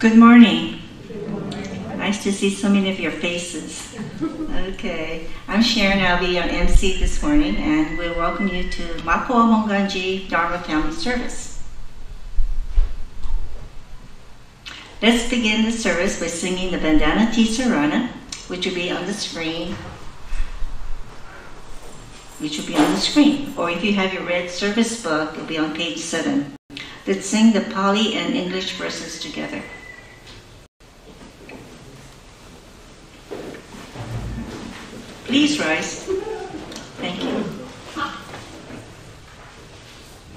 Good morning. Nice to see so many of your faces. Okay, I'm Sharon. I'll be your MC this morning, and we'll welcome you to Makawao Hongwanji Dharma Family Service. Let's begin the service by singing the Bandana Tisarana, which will be on the screen. Or if you have your red service book, it'll be on page 7. Let's sing the Pali and English verses together. Please rise. Thank you.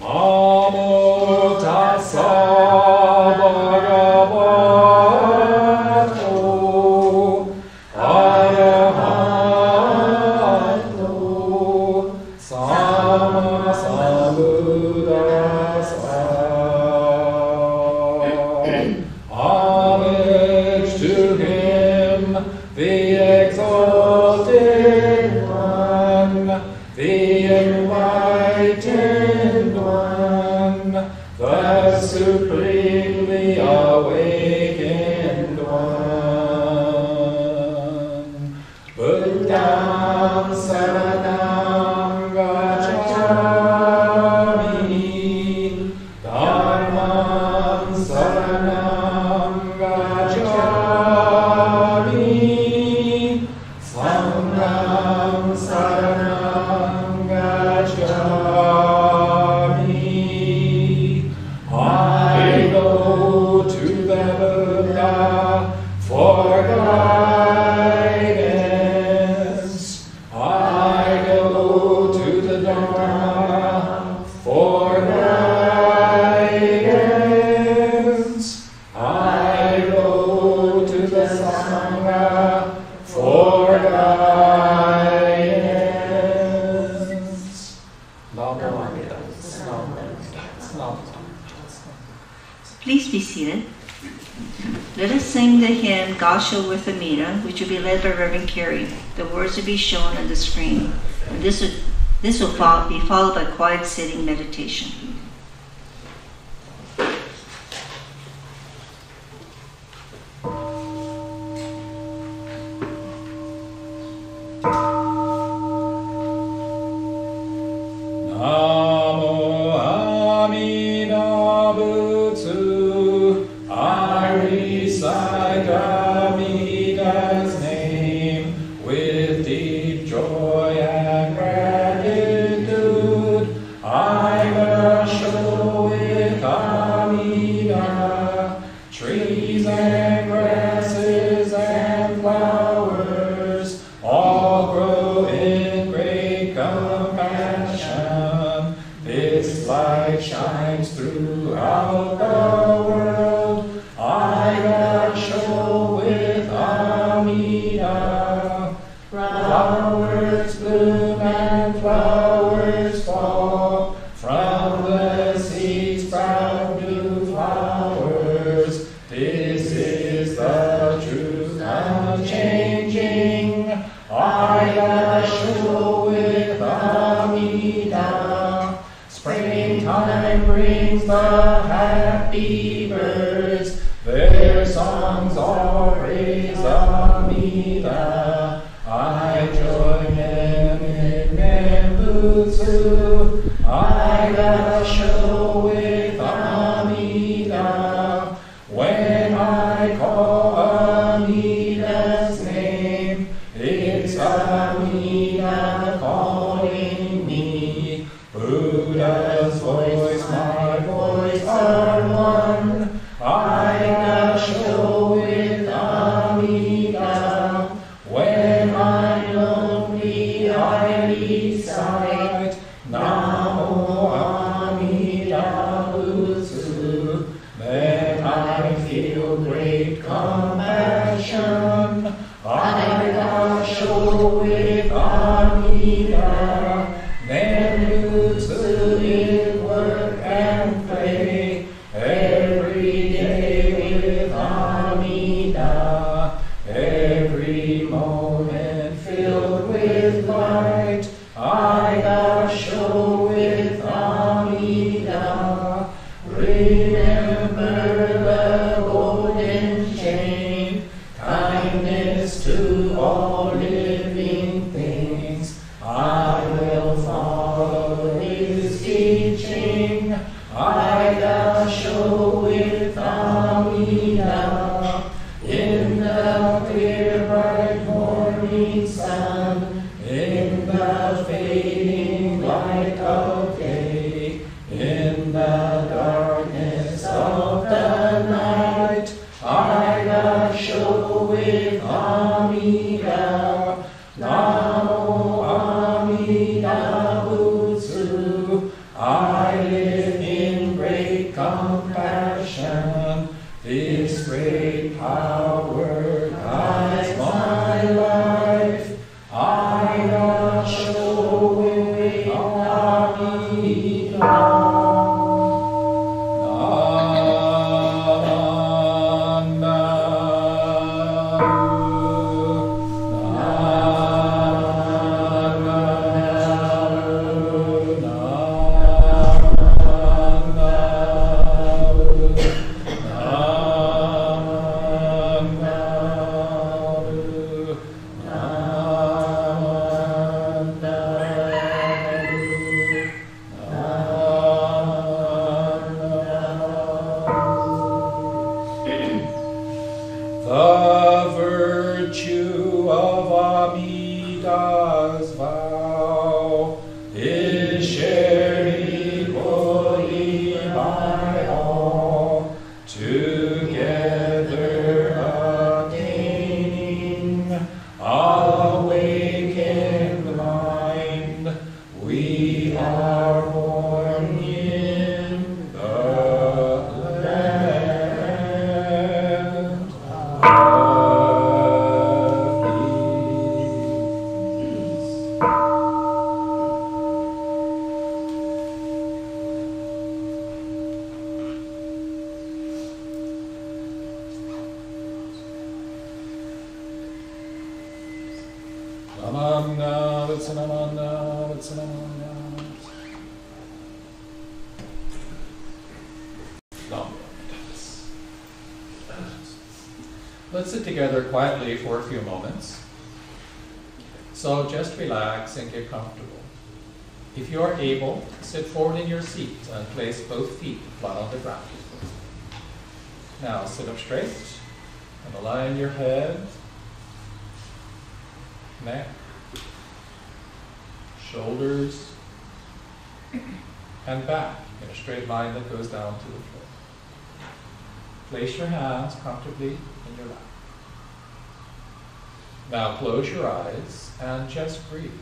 Namo tassa bhagavato arahato sama sambuddhassa. Homage to him, the exalted one, the enlightened one, the supremely awakened one. Buddham saranam gacchami, Dharmam saranam gacchami, Sangham saranam gacchami. I go to the Buddha for guidance. I go to the Dharma for guidance. I go to the Sangha for guidance. Please be seated. Let us sing the hymn Gasho with Amida, which will be led by Reverend Carey. The words will be shown on the screen. And this will be followed by quiet sitting meditation. Namo Amida Butsu. I recite Amida's name with deep joy and gratitude. I worship with Amida trees and grasses and flowers, all grow in great compassion. This light shines throughout the world. I worship with Amida. Flowers bloom and flowers fall. From the seeds sprout new flowers. This is the truth unchanging. I worship with Amida. Springtime brings the happy birds. Their songs all praise Amida. I join them in Nembutsu. I worship with Amida. When I call Amida's name, it's Amida calling me. Buddha's voice, my voice are one. I worship with Amida. When I'm lonely, I recite Namo Amida Butsu. Then I feel great compassion. I worship with Amida. Nembutsu in work and play, every day with Amida, every moment filled with light. I worship with Amida. Remember the golden we are born in the land of peace. Namana, Vitsanamana, Vitsanamana. Let's sit together quietly for a few moments. So just relax and get comfortable. If you are able, sit forward in your seat and place both feet flat on the ground. Now sit up straight and align your head, neck, shoulders, and back in a straight line that goes down to the floor. Place your hands comfortably in your lap. Now close your eyes and just breathe.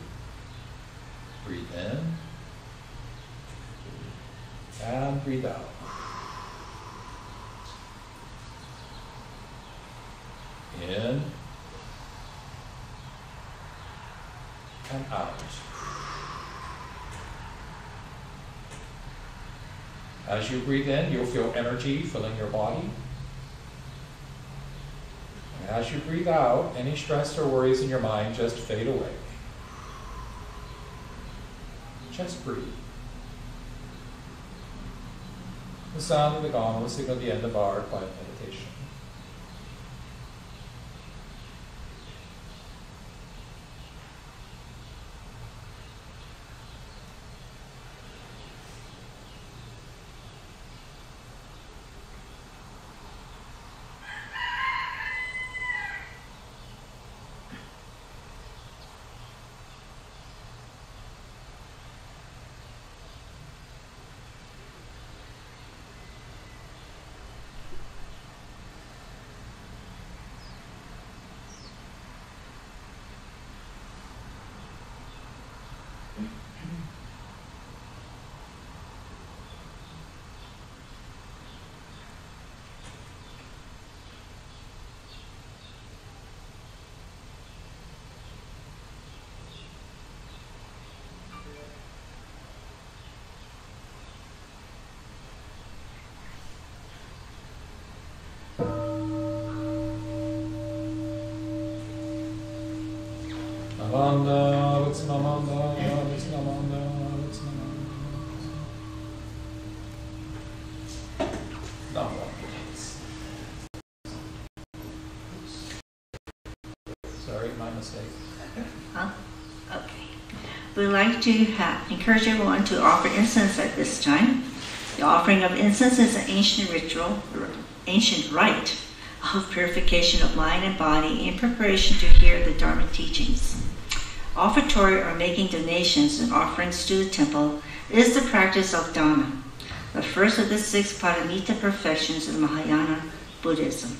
Breathe in and breathe out. In and out. As you breathe in, you'll feel energy filling your body. And as you breathe out, any stress or worries in your mind just fade away. Just breathe. The sound of the gong will signal the end of our quiet meditation. Namanda, Vitsanamanda, Vitsanamanda, Vitsanamanda. Sorry, my mistake. Huh? Okay. We'd like to encourage everyone to offer incense at this time. The offering of incense is an ancient ritual, ancient rite of purification of mind and body in preparation to hear the Dharma teachings. Offertory or making donations and offerings to the temple is the practice of Dharma, the first of the 6 paramita perfections of Mahayana Buddhism.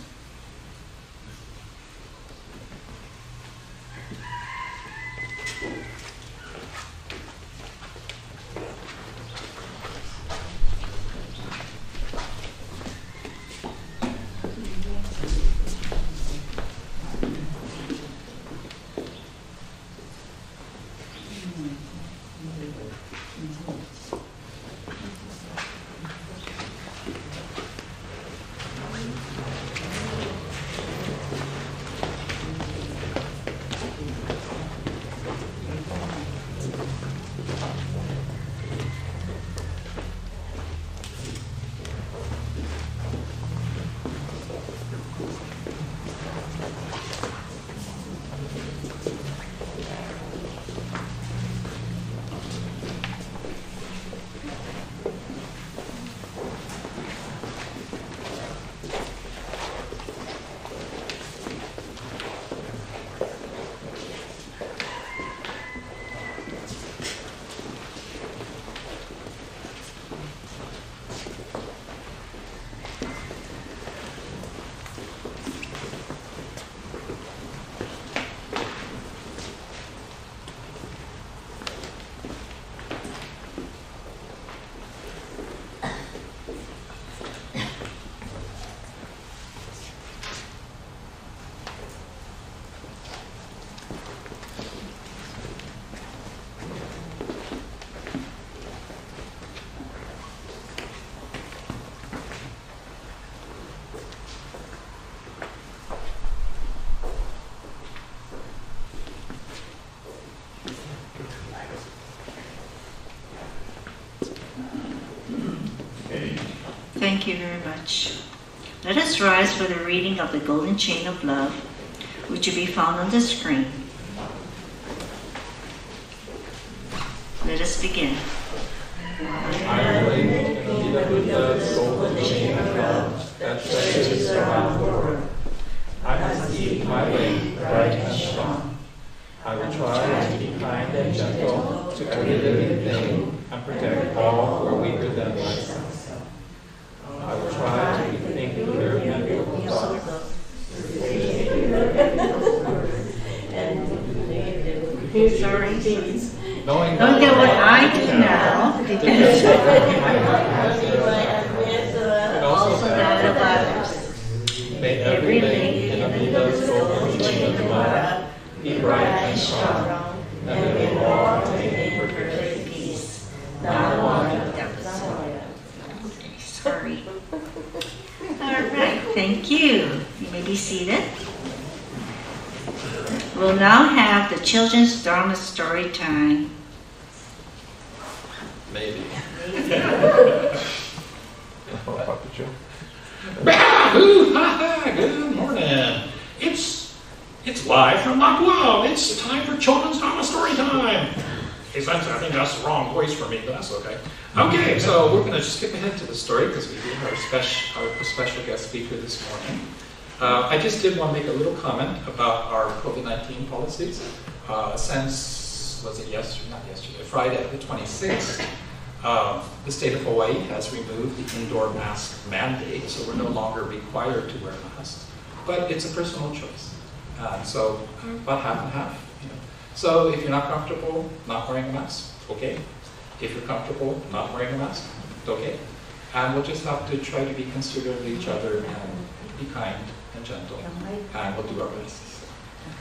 Thank you very much. Let us rise for the reading of the Golden Chain of Love, which will be found on the screen. Let us begin. I relate to the Buddha's golden chain of love that stretches around the world. I must keep my way bright and strong. I will try to be kind and gentle to every living thing and protect all who are weaker than myself. I will try to think clear and beautiful thoughts. Sorry. Knowing Don't get what I do now. and Also that of others. may every link in the Buddha's golden chain of love be bright and strong, and may we all attain perfect peace. Not one. Sorry. All right, thank you. You may be seated. We'll now have the children's Dharma story time. Maybe. Good morning. It's live from Makawao. It's time for children's Dharma story time. Hey, I think that's the wrong voice for me, but that's okay. Okay, so we're going to skip ahead to the story because we have our special guest speaker this morning. I just did want to make a little comment about our COVID-19 policies. Since, was it yesterday? Not yesterday, Friday, the 26th, the state of Hawaii has removed the indoor mask mandate, so we're no longer required to wear masks. But it's a personal choice. So about half and half. So if you're not comfortable not wearing a mask, okay. If you're comfortable not wearing a mask, okay. And we'll just have to try to be considerate of each other and be kind and gentle, and we'll do our best.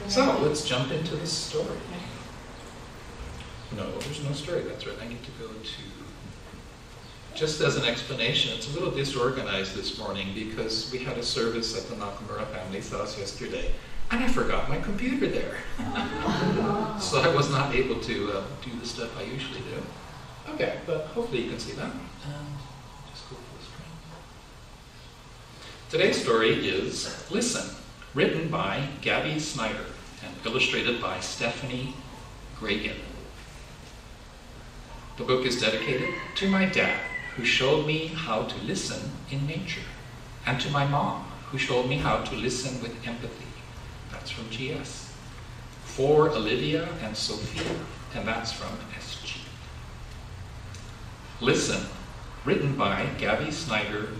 So let's jump into the story. No, there's no story, that's right. I need to go to, just as an explanation, it's a little disorganized this morning because we had a service at the Nakamura family's house yesterday, and I forgot my computer there. So I was not able to do the stuff I usually do. Okay, but hopefully you can see that. Just go full screen. Today's story is Listen, written by Gabby Snyder and illustrated by Stephanie Gragan. The book is dedicated to my dad, who showed me how to listen in nature, and to my mom, who showed me how to listen with empathy. That's from GS. For Olivia and Sophia, and that's from SG. Listen, written by Gabby Snyder,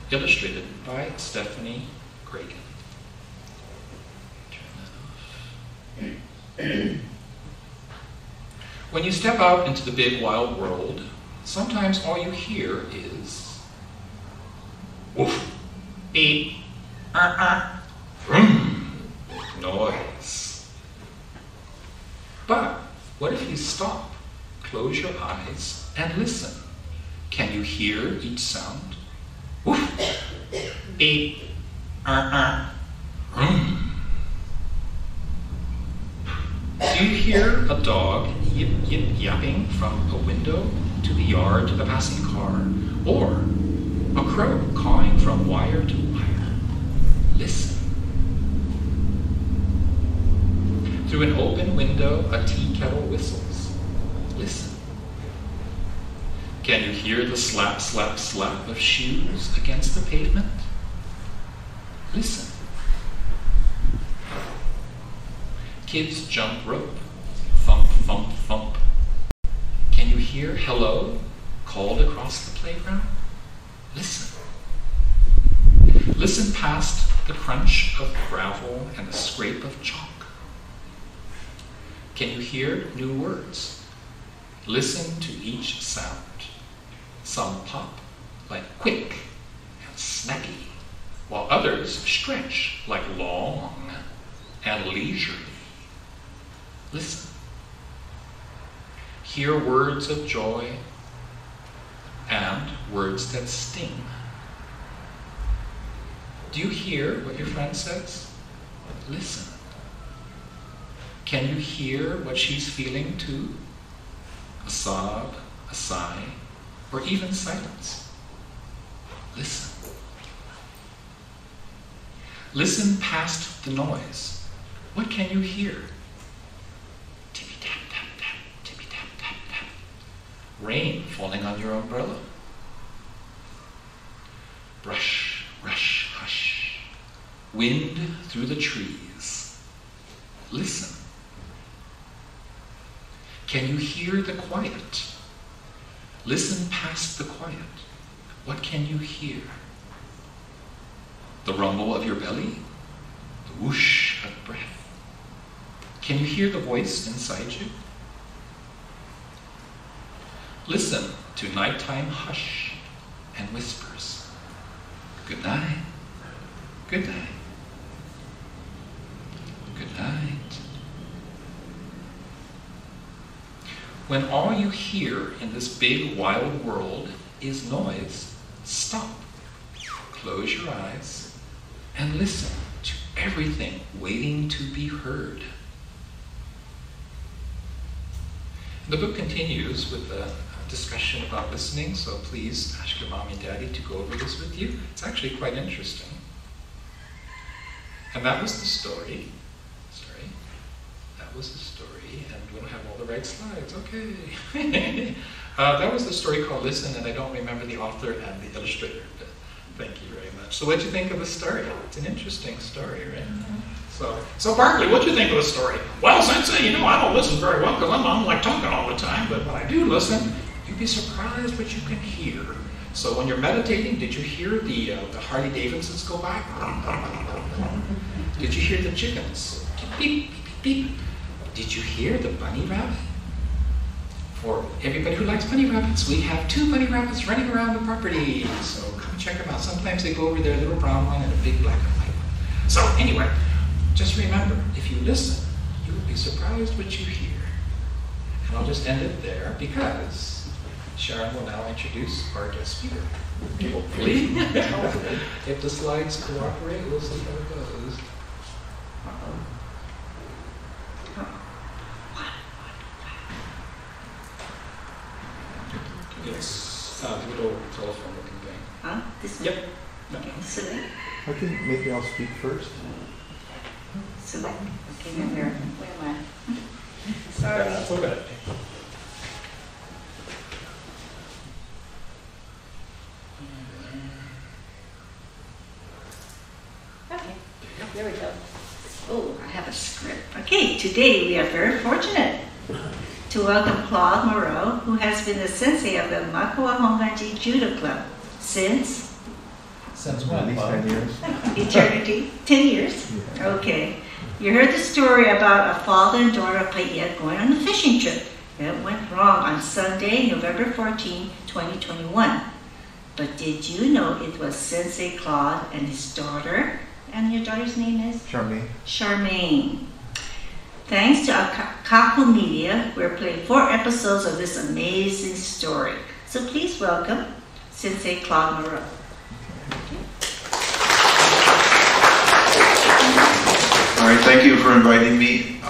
illustrated by Stephanie Gragan. Turn that off. When you step out into the big wild world, sometimes all you hear is woof, beep, vroom, noise. But what if you stop, close your eyes, and listen? Can you hear each sound? Woof, beep, vroom. Do you hear a dog yip yip yapping from a window to the yard to the passing car? Or a crow cawing from wire to wire? Listen. Through an open window, a tea kettle whistles. Listen. Can you hear the slap, slap, slap of shoes against the pavement? Listen. Kids jump rope. Thump, thump, thump. Can you hear hello called across the playground? Listen. Listen past the crunch of gravel and the scrape of chalk. Can you hear new words? Listen to each sound. Some pop like quick and snacky, while others stretch like long and leisurely. Listen. Hear words of joy and words that sting. Do you hear what your friend says? Listen. Can you hear what she's feeling too? A sob, a sigh, or even silence? Listen. Listen past the noise. What can you hear? Tippy tap tap tap, tippy tap tap tap. Rain falling on your umbrella. Brush, rush, hush. Wind through the trees. Listen. Can you hear the quiet? Listen past the quiet. What can you hear? The rumble of your belly? The whoosh of breath? Can you hear the voice inside you? Listen to nighttime hush and whispers. Good night. Good night. Good night. When all you hear in this big wild world is noise, stop. Close your eyes and listen to everything waiting to be heard. The book continues with a discussion about listening, so please ask your mom and daddy to go over this with you. It's actually quite interesting. And that was the story. Sorry. That was the story, and we don't have all the right slides. Okay. That was the story called Listen, and I don't remember the author and the illustrator, but thank you very much. So what did you think of the story? It's an interesting story, right? So Barkley, what did you think of the story? Well, Sensei, I don't listen very well because I'm like talking all the time, but when I do listen, you'd be surprised what you can hear. So when you're meditating, did you hear the Harley Davidsons go by? Did you hear the chickens? Beep, beep, beep, beep. Did you hear the bunny rabbit? For everybody who likes bunny rabbits, we have 2 bunny rabbits running around the property. So come check them out. Sometimes they go over there, a little brown one and a big black and white one. So anyway, just remember, if you listen, you will be surprised what you hear. And I'll just end it there because Sharon will now introduce our guest speaker. Hopefully. If the slides cooperate, we'll see how it goes. It's a little telephone looking thing. Huh? This one? Yep. Okay, select. Okay, maybe I'll speak first. Select. Okay, where am I? Sorry. That's okay. Okay, there we go. Oh, I have a script. Okay, today we are very fortunate to welcome Claude Moreau, who has been the sensei of the Makawao Hongwanji Judo Club since when? At least 10 years. eternity. 10 years? Yeah. Okay. You heard the story about a father and daughter of Payet going on a fishing trip. It went wrong on Sunday, November 14, 2021. But did you know it was Sensei Claude and his daughter? And your daughter's name is? Charmaine. Charmaine. Thanks to Kako Media, we're playing 4 episodes of this amazing story. So please welcome Sensei Claude Moreau. All right, thank you for inviting me.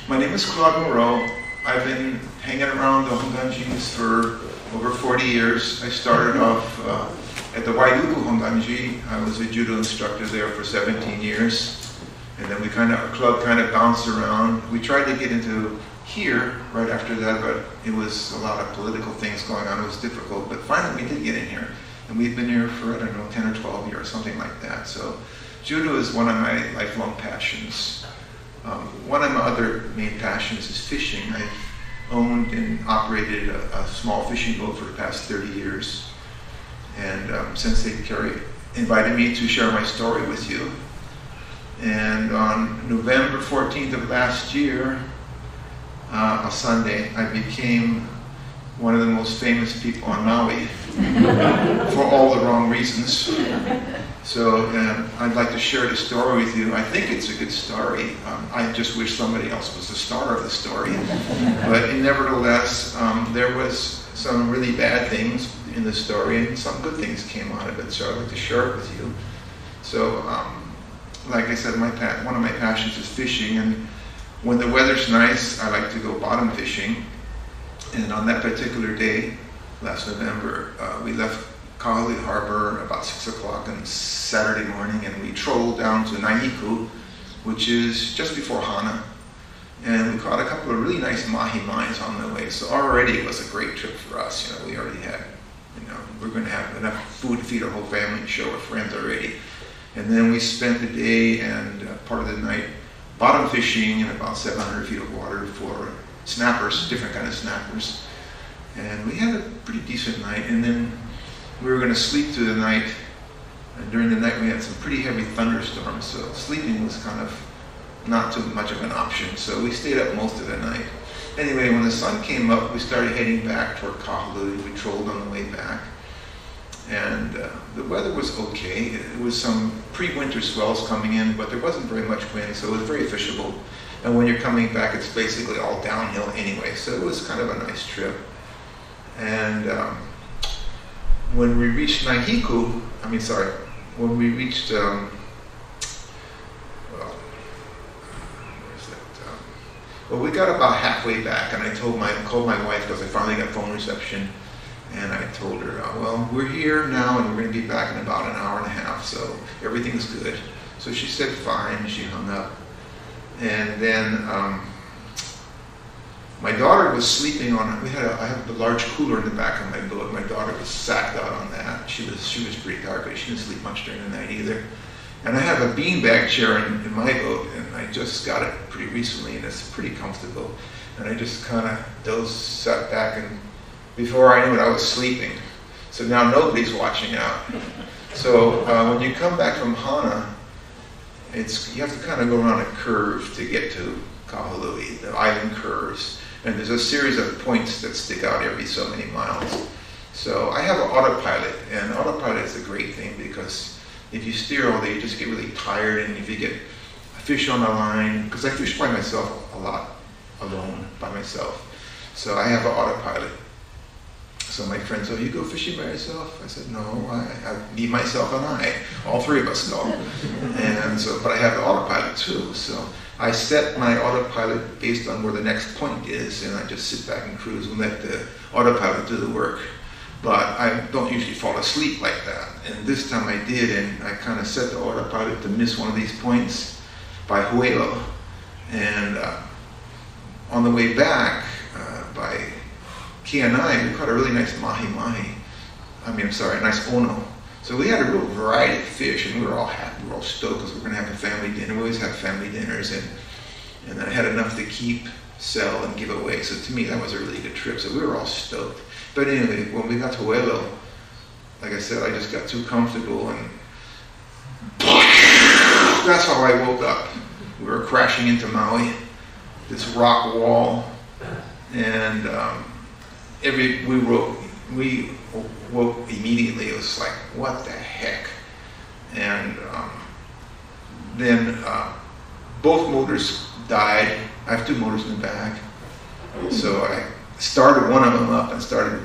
My name is Claude Moreau. I've been hanging around the Hongwanjis for over 40 years. I started off at the Wailuku Hongwanji. I was a judo instructor there for 17 years. And then our club kind of bounced around. We tried to get into here right after that, but it was a lot of political things going on. It was difficult, but finally we did get in here. And we've been here for, 10 or 12 years, something like that. So judo is one of my lifelong passions. One of my other main passions is fishing. I've owned and operated a small fishing boat for the past 30 years. And Sensei Kerry invited me to share my story with you. And on November 14th of last year, a Sunday, I became one of the most famous people on Maui for all the wrong reasons. So I'd like to share the story with you. I think it's a good story. I just wish somebody else was the star of the story. But nevertheless, there was some really bad things in the story and some good things came out of it. So I'd like to share it with you. So, like I said, one of my passions is fishing, and when the weather's nice, I like to go bottom fishing. And on that particular day, last November, we left Kahului Harbor about 6 o'clock on Saturday morning, and we trolled down to Naihiku, which is just before Hana. And we caught a couple of really nice mahi-mahis on the way. So already it was a great trip for us. You know, we already had, you know, we're going to have enough food to feed our whole family and show our friends already. And then we spent the day and part of the night bottom fishing in about 700 feet of water for snappers, different kind of snappers. And we had a pretty decent night. And then we were going to sleep through the night. And during the night we had some pretty heavy thunderstorms. So sleeping was kind of not too much of an option. So we stayed up most of the night. Anyway, when the sun came up, we started heading back toward Kahului. We trolled on the way back. And the weather was okay. It was some pre-winter swells coming in, but there wasn't very much wind, so it was very fishable. And when you're coming back, it's basically all downhill anyway, so it was kind of a nice trip. And when we reached Naihiku, when we reached, well, we got about halfway back, and I called my wife because I finally got phone reception. And I told her, well, we're here now and we're going to be back in about an hour and a half, so everything's good. So she said fine, she hung up. And then my daughter was sleeping on, I have a large cooler in the back of my boat. My daughter was sacked out on that. She was pretty tired, but she didn't sleep much during the night either. And I have a beanbag chair in my boat, and I just got it pretty recently, and it's pretty comfortable. And I just kind of sat back, and before I knew it, I was sleeping. So now nobody's watching out. So when you come back from Hana, you have to kind of go around a curve to get to Kahului, the island curves. And there's a series of points that stick out every so many miles. So I have an autopilot, and autopilot is a great thing because if you steer all day, you just get really tired, and if you get a fish on the line, because I fish by myself a lot, alone, by myself. So I have an autopilot. So my friend said, you go fishing by yourself? I said, no, me, myself, and I. All three of us go. And so, but I have the autopilot too. So I set my autopilot based on where the next point is, and I just sit back and cruise and let the autopilot do the work. But I don't usually fall asleep like that. And this time I did, and I kind of set the autopilot to miss one of these points by Huelo. And on the way back, by Kianai, we caught a really nice mahi-mahi. a nice ono. So we had a real variety of fish, and we were all happy, we were all stoked because we were going to have a family dinner. We always have family dinners, and I had enough to keep, sell, and give away. So to me, that was a really good trip. So we were all stoked. But anyway, when we got to Huelo, like I said, I just got too comfortable, and that's how I woke up. We were crashing into Maui, this rock wall, and we woke immediately. It was like, what the heck? And then both motors died. I have two motors in the back. So I started one of them up and started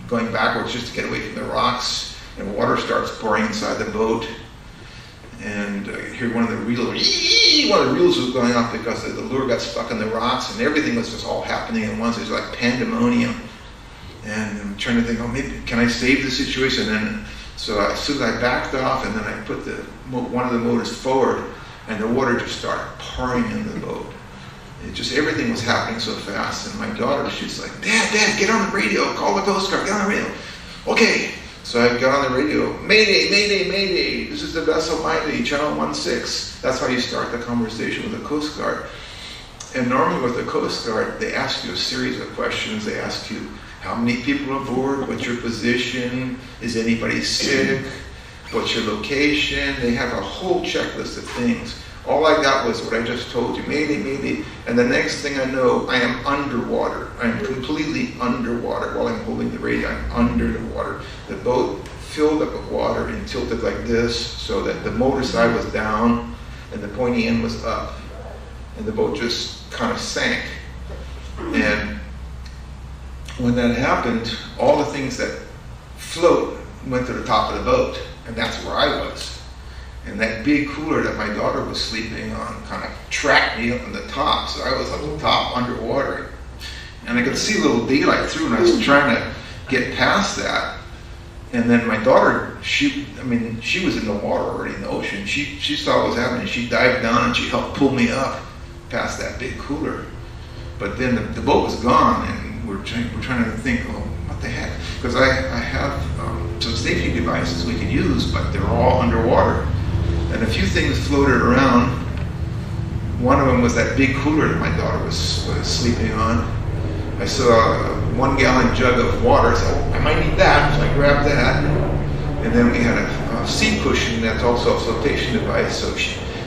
going backwards just to get away from the rocks, and water starts pouring inside the boat. And I hear one of the reels was going off because the lure got stuck in the rocks, and everything was just all happening at once. It was like pandemonium. And I'm trying to think, oh, maybe can I save the situation? And so as soon as I backed off, and then I put one of the motors forward, and the water just started pouring into the boat. Everything was happening so fast. And my daughter, she's like, Dad, get on the radio, call the Coast Guard, get on the radio. Okay. So I got on the radio, Mayday, Mayday, Mayday, this is the vessel Mayday, channel 16. That's how you start the conversation with the Coast Guard. And normally with the Coast Guard, they ask you a series of questions. They ask you how many people aboard, what's your position, is anybody sick, what's your location. They have a whole checklist of things. All I got was what I just told you, Mayday, Mayday. And the next thing I know, I am underwater. I am completely underwater while I'm holding the radio. I'm under the water. The boat filled up with water and tilted like this so that the motor side was down and the pointy end was up. And the boat just kind of sank. And when that happened, all the things that float went to the top of the boat. And that's where I was. And that big cooler that my daughter was sleeping on kind of trapped me up on the top. So I was on the top underwater. And I could see a little daylight through, and I was trying to get past that. And then my daughter, she was in the water already in the ocean. She saw what was happening. She dived down and she helped pull me up past that big cooler. But then the boat was gone, and we're trying to think, oh, what the heck? Because I have some safety devices we can use, but they're all underwater. And a few things floated around. One of them was that big cooler that my daughter was sleeping on. I saw a 1 gallon jug of water, so I might need that, so I grabbed that. And then we had a seat cushion that's also a flotation device, so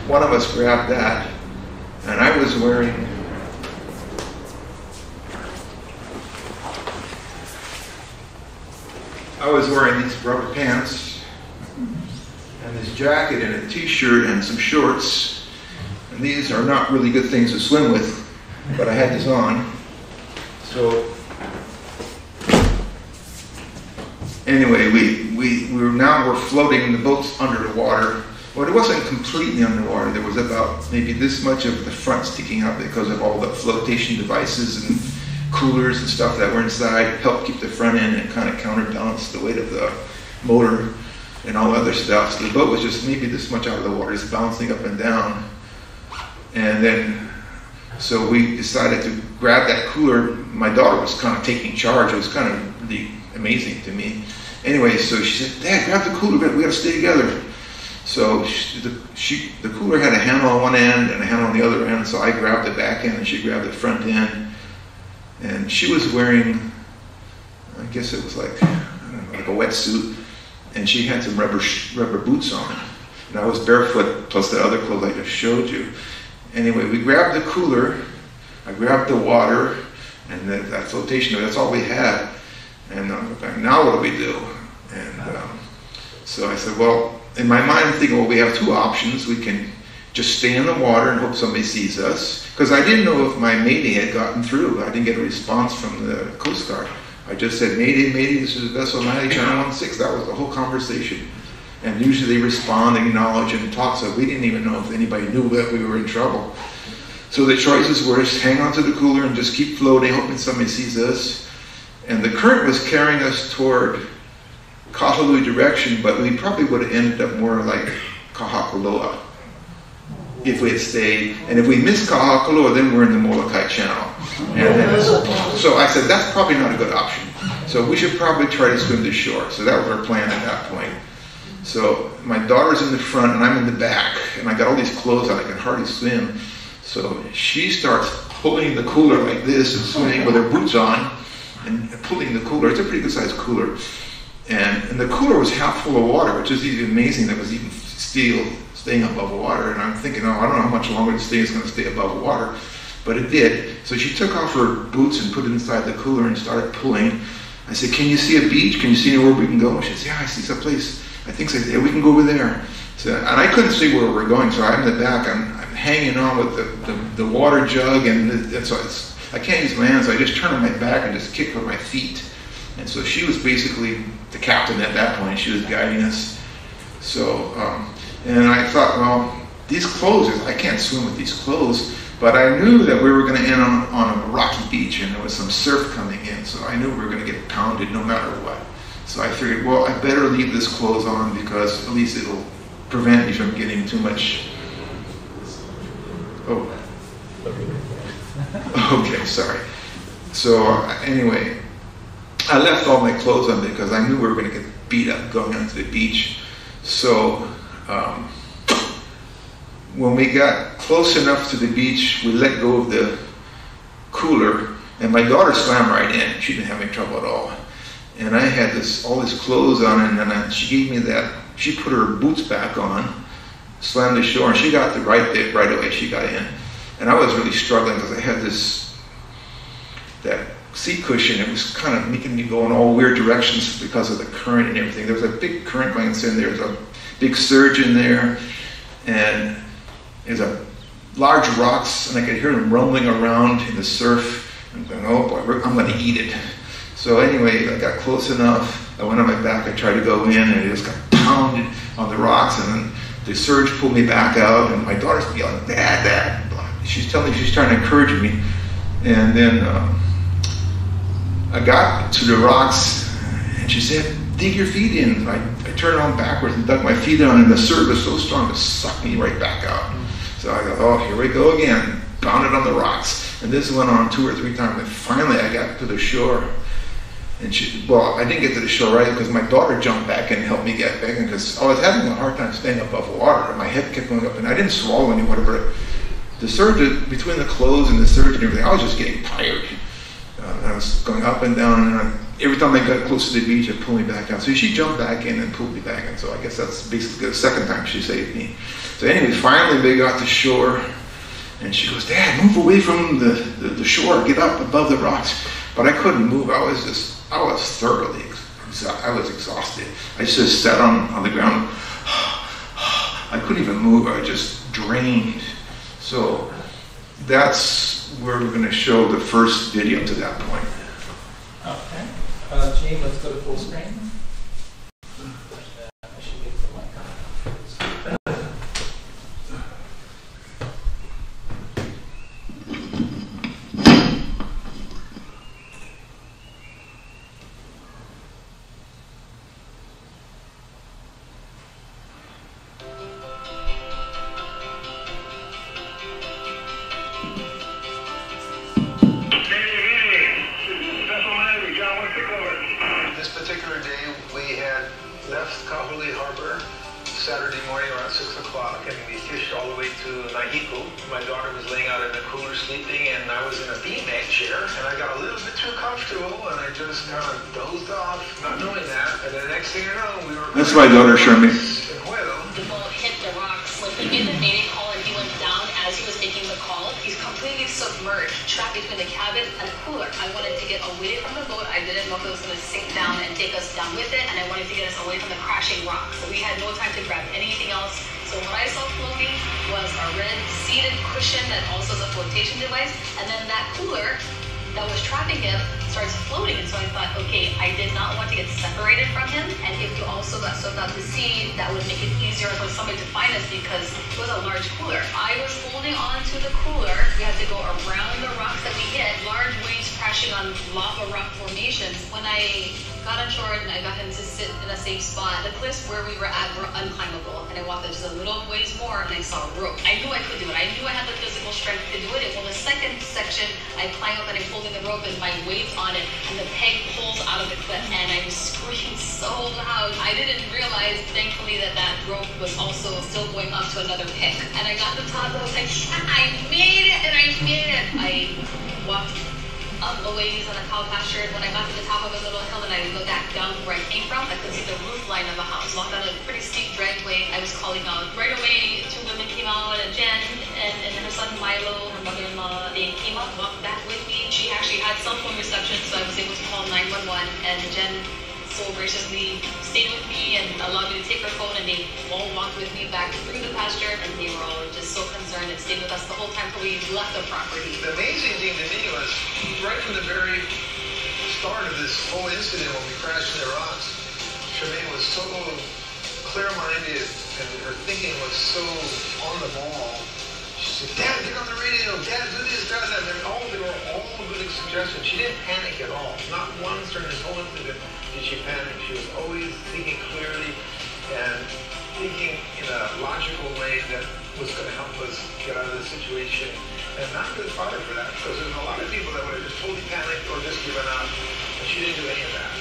one of us grabbed that. And I was wearing these rubber pants and this jacket and a t-shirt and some shorts. And these are not really good things to swim with, but I had this on. So anyway, we're floating, the boat's under the water. Well, it wasn't completely underwater. There was about maybe this much of the front sticking out because of all the flotation devices and coolers and stuff that were inside, helped keep the front end and kind of counterbalance the weight of the motor and all other stuff. So the boat was just maybe this much out of the water, just bouncing up and down. And then, so we decided to grab that cooler. My daughter was kind of taking charge. It was kind of really amazing to me. Anyway, so she said, "Dad, grab the cooler, we got to stay together." So the cooler had a handle on one end and a handle on the other end, so I grabbed the back end and she grabbed the front end. And she was wearing, I guess it was like a wetsuit, and she had some rubber boots on. And I was barefoot, plus the other clothes I just showed you. Anyway, we grabbed the cooler, I grabbed the water, and that flotation, that's all we had. And now what do we do? And so I said, well, in my mind I'm thinking, well, we have two options. We can just stay in the water and hope somebody sees us. Because I didn't know if my mayday had gotten through. I didn't get a response from the Coast Guard. I just said, "Mayday, mayday, this is vessel 90, channel 16. That was the whole conversation. And usually they respond, acknowledge, and talk, so we didn't even know if anybody knew that we were in trouble. So the choices were just hang on to the cooler and just keep floating, hoping somebody sees us. And the current was carrying us toward Kahului direction, but we probably would have ended up more like Kahakaloa if we had stayed. And if we missed Kahakaloa, then we're in the Molokai Channel. And then, so I said, that's probably not a good option. So we should probably try to swim to shore. So that was our plan at that point. So my daughter's in the front and I'm in the back, and I got all these clothes on, I can hardly swim. So she starts pulling the cooler like this and swimming with her boots on and pulling the cooler. It's a pretty good sized cooler. And the cooler was half full of water, which is even amazing that it was even staying above water. And I'm thinking, oh, I don't know how much longer this thing is going to stay above water. But it did. So she took off her boots and put it inside the cooler and started pulling. I said, "Can you see a beach? Can you see anywhere we can go?" She said, "Yeah, I see some place. I think so. Yeah, we can go over there." So, and I couldn't see where we were going, so I'm in the back. I'm hanging on with the water jug, and so I can't use my hands, so I just turn on my back and just kick with my feet. And so she was basically the captain at that point. She was guiding us. So, and I thought, well, these clothes, I can't swim with these clothes. But I knew that we were going to end on a rocky beach, and there was some surf coming in, so I knew we were going to get pounded no matter what. So I figured, well, I better leave this clothes on because at least it'll prevent me from getting too much. Oh. Okay, sorry. So anyway, I left all my clothes on because I knew we were going to get beat up going onto the beach. So when we got close enough to the beach, we let go of the cooler, and my daughter swam right in. She didn't have any trouble at all. And I had all this clothes on, and then she gave me that. She put her boots back on, swam to shore, and she got right away. She got in, and I was really struggling because I had that seat cushion. It was kind of making me go in all weird directions because of the current and everything. There was a big current going in there. There was a big surge in there, and there's a large rocks, and I could hear them rumbling around in the surf. I'm going, oh boy, I'm going to eat it. So anyway, I got close enough. I went on my back. I tried to go in, and it just got pounded on the rocks, and then the surge pulled me back out, and my daughter's yelling, "Dad, Dad!" She's telling me, she's trying to encourage me. And then I got to the rocks, and she said, dig your feet in. I turned around backwards and dug my feet down, and the surge was so strong it sucked me right back out. So I go, oh, here we go again. Pounded on the rocks. And this went on 2 or 3 times. And finally I got to the shore. And well, I didn't get to the shore right because my daughter jumped back and helped me get back in because I was having a hard time staying above water. And my head kept going up, and I didn't swallow any water, but the surge, between the clothes and the surge and everything, I was just getting tired. I was going up and down, and every time I got close to the beach, it pulled me back out. So she jumped back in and pulled me back in. So I guess that's basically the second time she saved me. So anyway, finally they got to shore, and she goes, Dad, move away from the shore, get up above the rocks. But I couldn't move. I was thoroughly exhausted. I just sat on the ground. I couldn't even move. I was just drained. So that's where we're going to show the first video to that point. Okay. Gene, let's go to full screen. I should get the mic on. That's my daughter, Sherman. The bullet hit the rocks. Like, he made the mayday call and he went down as he was making the call. He's completely submerged, trapped between the cabin and the cooler. I wanted to get away from the boat. I didn't know if it was going to sink down and take us down with it, and I wanted to get us away from the crashing rocks. So we had no time to grab anything else. So what I saw floating was a red seated cushion that also is a flotation device, and then that cooler that was trapping him starts floating. And so I thought, okay, I did not want to get separated from him, and if you also got swept out to sea, that would make it easier for somebody to find us because it was a large cooler. I was holding on to the cooler. We had to go around the rocks that we hit, large waves crashing on lava rock formations. When I got on shore and I got him to sit in a safe spot, the cliffs where we were at were unclimbable, and I walked just a little ways more and I saw a rope. I knew I could do it. I knew I had the physical strength to do it. And on the second section, I climb up and I'm holding the rope and my weight's on it, and the peg pulls out of the cliff, and I was screaming so loud. I didn't realize, thankfully, that rope was also still going up to another peg. And I got to the top and I was like, I made it, and I made it. I walked up a ways on a cow pasture, and when I got to the top of a little hill and I looked back down where I came from, I could see the roof line of a house. Walked down a pretty steep dragway. I was calling out. Right away, 2 women came out, and Jen and her son Milo, her mother-in-law, they came up, walked back with me. She actually had cell phone reception, so I was able to call 911, and Jen so graciously stayed with me and allowed me to take her phone, and they all walked with me back through the pasture, and they were all just so concerned and stayed with us the whole time till we left the property. The amazing thing to me was right from the very start of this whole incident when we crashed in the rocks, Charmaine was so clear-minded and her thinking was so on the ball. She said, Dad, get on the radio, Dad, do this, Dad, that. They were all good suggestions. She didn't panic at all. Not once during this whole incident did she panic. She was always thinking clearly and thinking in a logical way that was going to help us get out of the situation. And not good fodder for that, because there's a lot of people that would have just totally panicked or just given up. And she didn't do any of that.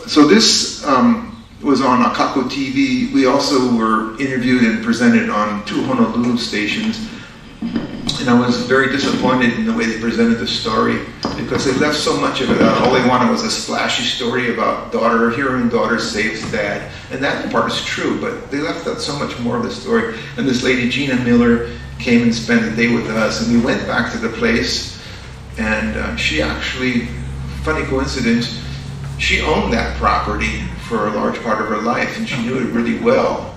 So this was on Akako TV. We also were interviewed and presented on 2 Honolulu stations. And I was very disappointed in the way they presented the story because they left so much of it out. All they wanted was a splashy story about hero and daughter saves dad. And that part is true, but they left out so much more of the story. And this lady, Gina Miller, came and spent the day with us. And we went back to the place, and she actually, funny coincidence, she owned that property for a large part of her life, and she knew it really well.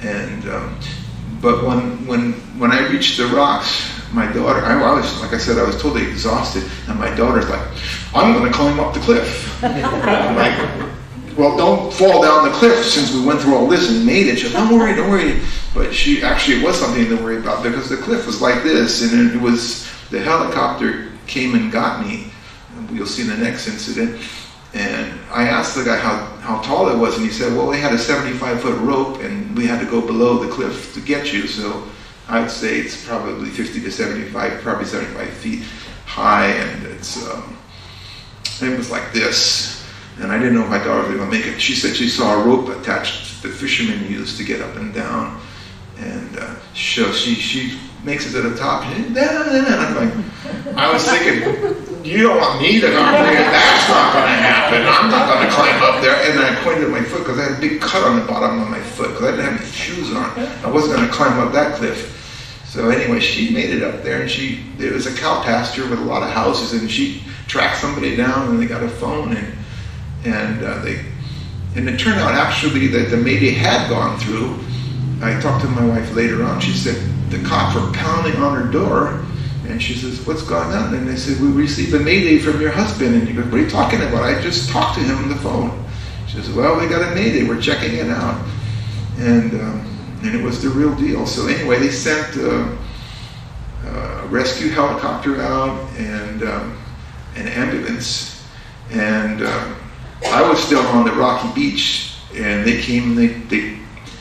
And but when I reached the rocks, my daughter, I was, like I said, I was totally exhausted, and my daughter's like, I'm going to climb up the cliff. I'm like, well, don't fall down the cliff since we went through all this and made it. She said, don't worry. But it was something to worry about because the cliff was like this, and it was, the helicopter came and got me. You'll see in the next incident. And I asked the guy how tall it was, and he said, well, we had a 75-foot rope, and we had to go below the cliff to get you. So I'd say it's probably 50 to 75, probably 75 feet high, and it was like this. And I didn't know if my daughter was going to make it. She said she saw a rope attached that fishermen used to get up and down. And so she makes it to the top. And I'm like, I was thinking, you don't want me to go up there. That's not going to happen. I'm not going to climb up there. And I pointed at my foot because I had a big cut on the bottom of my foot because I didn't have any shoes on. I wasn't going to climb up that cliff. So anyway, she made it up there, and there was a cow pasture with a lot of houses, and she tracked somebody down, and they got a phone, and it turned out actually that the Mayday had gone through. I talked to my wife later on. She said the cops were pounding on her door, and she says, what's going on? And they said, we received a Mayday from your husband. And he goes, what are you talking about? I just talked to him on the phone. She says, well, we got a Mayday. We're checking it out. And it was the real deal. So anyway, they sent a rescue helicopter out and an ambulance. And I was still on the rocky beach, and they came and they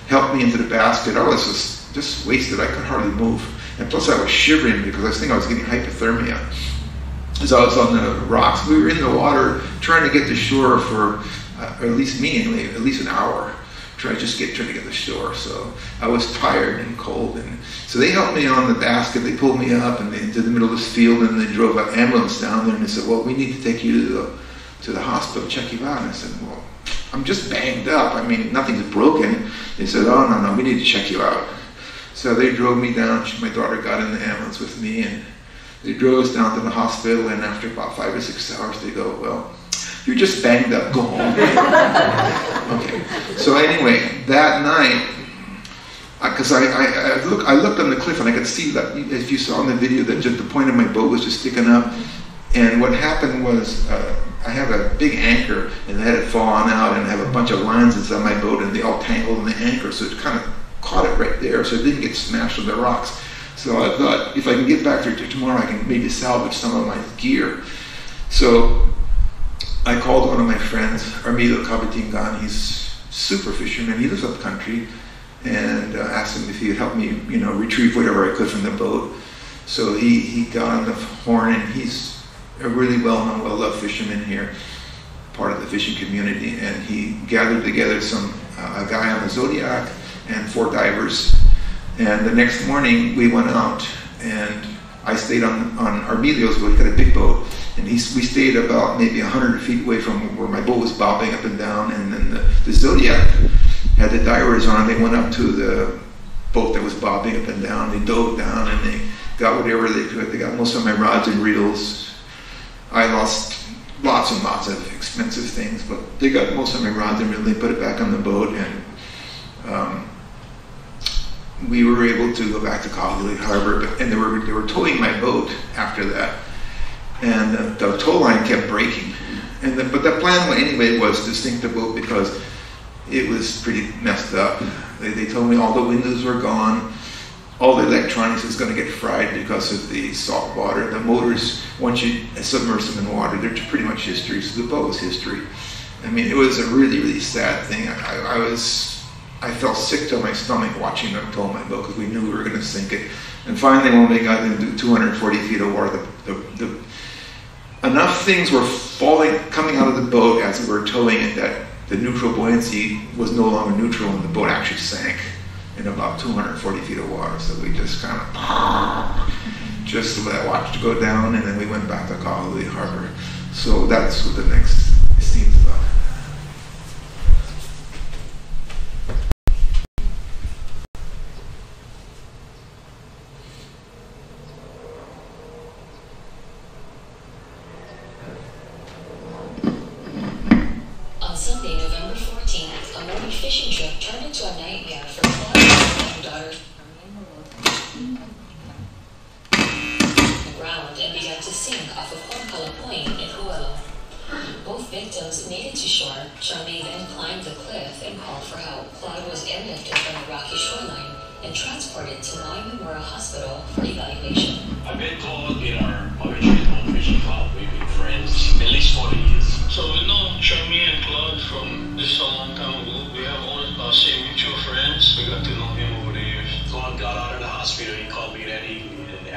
helped me into the basket. I was just wasted. I could hardly move. And plus I was shivering because I think I was getting hypothermia. As I was on the rocks, we were in the water trying to get to shore for, at least me anyway, at least an hour. Trying to get to shore. So I was tired and cold. And so they helped me on the basket. They pulled me up and into the middle of this field, and they drove an ambulance down there, and they said, well, we need to take you to the hospital, check you out. And I said, well, I'm just banged up. I mean, nothing's broken. They said, oh, no, we need to check you out. So they drove me down. My daughter got in the ambulance with me, and they drove us down to the hospital, and after about 5 or 6 hours, they go, well, you're just banged up, go home. Okay. So anyway, that night, because I looked on the cliff, and I could see that, if you saw in the video, that just the point of my boat was just sticking up. And what happened was, I have a big anchor, and it had fallen out, and I have a bunch of lines inside my boat, and they all tangled in the anchor, so it kind of caught it right there, so it didn't get smashed on the rocks. So I thought, if I can get back there tomorrow, I can maybe salvage some of my gear. So I called one of my friends, Armilo Kabatingan. He's super fisherman. He lives up country, and asked him if he would help me, retrieve whatever I could from the boat. So he got on the horn, and he's a really well-known, well-loved fisherman here, part of the fishing community, and he gathered together a guy on the Zodiac and 4 divers. And the next morning we went out, and I stayed on Armilio's boat. He got a big boat, and we stayed about maybe 100 feet away from where my boat was bobbing up and down. And then the Zodiac had the divers on. They went up to the boat that was bobbing up and down. They dove down, and they got whatever they could. They got most of my rods and reels. I lost lots and lots of expensive things, but they got most of my rods and reels. They put it back on the boat, and we were able to go back to Kahului Harbor, and they were towing my boat after that, and the tow line kept breaking. But the plan anyway was to sink the boat because it was pretty messed up. They told me all the windows were gone, all the electronics is going to get fried because of the salt water. The motors, once you submerge them in water, they're pretty much history. So the boat was history. I mean, it was a really, really sad thing. I felt sick to my stomach watching them tow my boat because we knew we were going to sink it. And finally, when we got into 240 feet of water, enough things were coming out of the boat as we were towing it that the neutral buoyancy was no longer neutral, and the boat actually sank in about 240 feet of water. So we just kind of just watched it go down, and then we went back to Kahului Harbor. So that's what the next scene's about. On Sunday, November 14th, a morning fishing trip turned into a nightmare for Claudia and her daughters on the ground and began to sink off of Hongkala Point in Huelo. Both victims made it to shore. Charmaine then climbed the cliff and called for help. Claude was airlifted from the rocky shoreline and transported to Maui Memorial Hospital for evaluation. I've been told in our original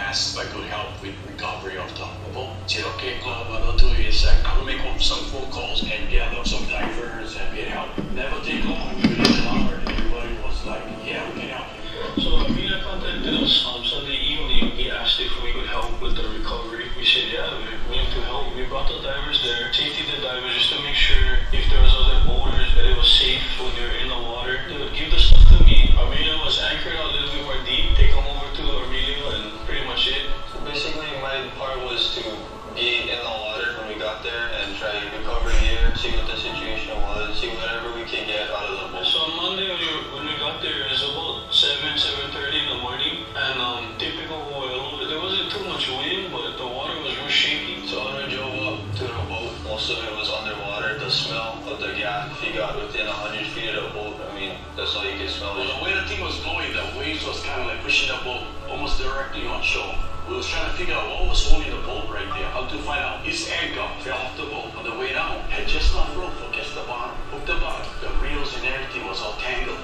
asked if I could help with recovery of the boat. I said, okay, Club, what I'll do is I'll make some phone calls and get some divers and get help. Never take long, within an hour, and everybody was like, yeah, we can help you. So Amina contacted us Sunday evening. He asked if we could help with the recovery. We said, yeah, we're willing to help. We brought the divers there, safety the divers just to make sure if there was other boaters that it was safe when they were in the water. They would give the stuff to me. Armenia was anchored out a little bit more deep. They come over to Armenia and pretty much it. So basically my part was to be in the water when we got there and try to recover gear, see what the situation was, see whatever we could get out of the boat. So on Monday when we got there, it was about 7:30 in the morning, and typical oil, there wasn't too much wind, but the water was real shaky. So when we drove up to the boat, most of it was underwater. The smell of the gas, if you got within 100 feet of the boat, I mean, that's all you could smell. Well, the way the thing was blowing, the waves was kind of like pushing the boat almost directly on shore. We was trying to figure out what was holding the boat right there. How to find out. His anchor fell off the boat on the way down. Had just enough rope to catch the bottom. Hooked the bottom. The reels and everything was all tangled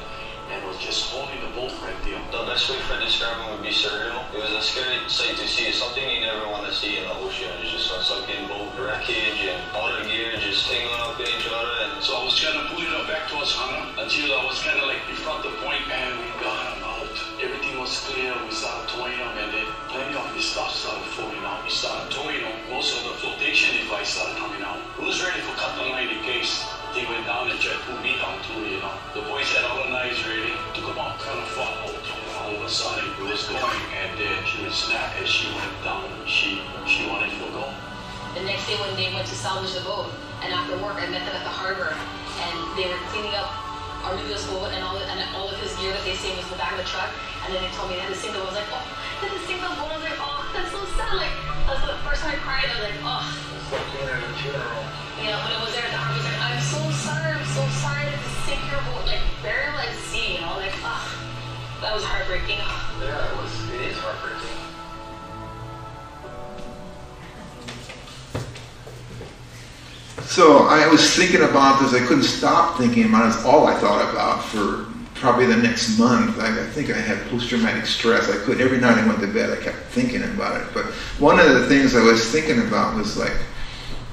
and was just holding the boat right there. The best way for describing would be surreal. It was a scary sight to see. It's something you never want to see in the ocean. It's just a sunken boat, wreckage, and all the gear just tangling up in each other. And so I was trying to pull it up back towards Hana until I was kind of like in front of the point, and we got him out. Everything was clear. We started towing them, and then plenty of this stuff started falling out. We started towing them. Most of the flotation device started coming out. We was ready for cut the line in case they went down and tried to pull me down too, you know. The boys had all the knives ready. Took them out kind of far out. All of a sudden, it was going, and then she would snap as she went down. She wanted to go. The next day when they went to salvage the boat, and after work I met them at the harbor, and they were cleaning up Armilio's boat and all of his gear that they say was in the back of the truck, and then they told me they had to sing the boat. I was like, oh, they had to sing the boat. I was like, oh, that's so sad. Like, that's the first time I cried. I was like, oh. It's like being at a funeral. You know, when I was there at the harbor, I was like, I'm so sorry to sink your boat, like burial at sea, you know, like, ah, that was heartbreaking. Yeah, it is heartbreaking. So I was thinking about this. I couldn't stop thinking about it. It's all I thought about for probably the next month. I think I had post-traumatic stress. I could, every night I went to bed, I kept thinking about it. But one of the things I was thinking about was like,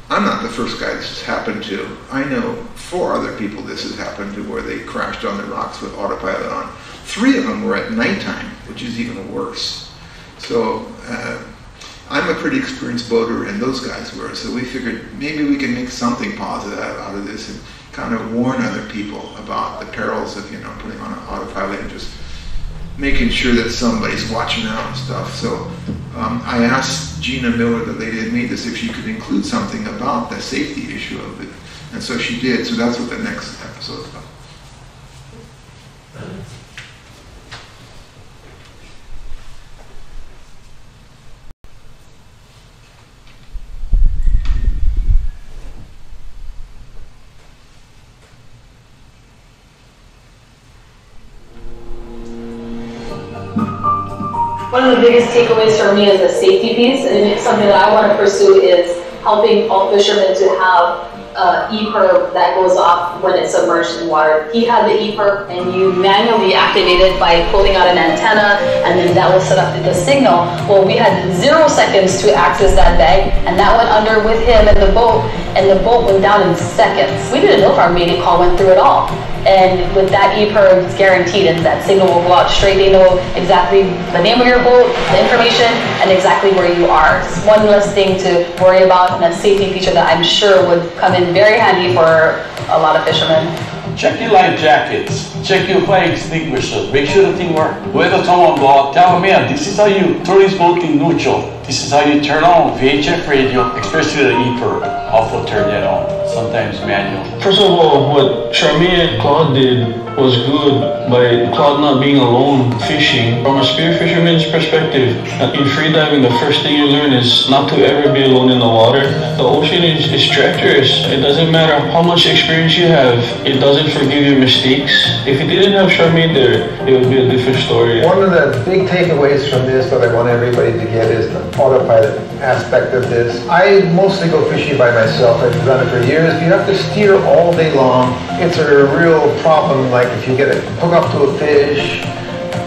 I'm not the first guy this has happened to. I know 4 other people this has happened to where they crashed on the rocks with autopilot on. 3 of them were at nighttime, which is even worse. So I'm a pretty experienced boater, and those guys were. So we figured maybe we can make something positive out of this and kind of warn other people about the perils of, putting on an autopilot and just making sure that somebody's watching out and stuff. So I asked Gina Miller, the lady that made this, if she could include something about the safety issue of it. And so she did. So that's what the next episode is about. One of the biggest takeaways for me is the safety piece, and it's something that I want to pursue is helping all fishermen to have e-perb that goes off when it's submerged in water. He had the e-perb, and you manually activate it by pulling out an antenna, and then that will set up the signal. Well, we had 0 seconds to access that bag, and that went under with him and the boat went down in seconds. We didn't know if our mating call went through at all. And with that e-perb, it's guaranteed, and that signal will go out straight. They know exactly the name of your boat, the information, and exactly where you are. It's one less thing to worry about, and a safety feature that I'm sure would come in very handy for a lot of fishermen. Check your life jackets, check your fire extinguisher, make sure the thing works. Whether someone go out, tell them, man, this is how you turn this boat in neutral. This is how you turn on VHF radio, especially the e-perb. Also turn that on, sometimes manual. First of all, what Charmaine and Claude did was good by Claude not being alone fishing. From a spear fisherman's perspective, in freediving, the first thing you learn is not to ever be alone in the water. The ocean is treacherous. It doesn't matter how much experience you have, it doesn't forgive your mistakes. If you didn't have Charmaine there, it would be a different story. One of the big takeaways from this that I want everybody to get is the autopilot aspect of this. I mostly go fishing by myself. I've done it for years. You have to steer all day long. It's a real problem. Like if you hook up to a fish,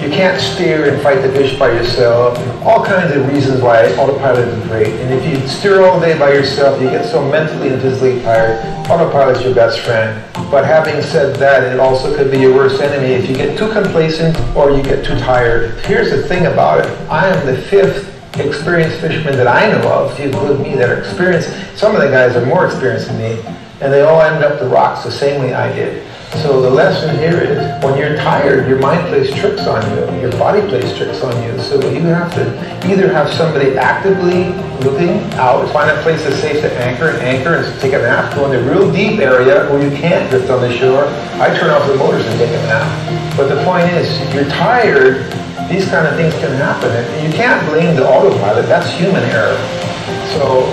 You can't steer and fight the fish by yourself. All kinds of reasons why autopilot is great. And if you steer all day by yourself, you get so mentally and physically tired. Autopilot is your best friend. But having said that, it also could be your worst enemy if you get too complacent or you get too tired. Here's the thing about it. I am the 5th experienced fisherman that I know of, if you include me, that are experienced. Some of the guys are more experienced than me, and they all ended up the rocks the same way I did. So the lesson here is, when you're tired, your mind plays tricks on you, your body plays tricks on you. So you have to either have somebody actively looking out, find a place that's safe to anchor and take a nap, go in a real deep area where you can't drift on the shore. I turn off the motors and take a nap. But the point is, if you're tired, these kind of things can happen. And you can't blame the autopilot, that's human error. So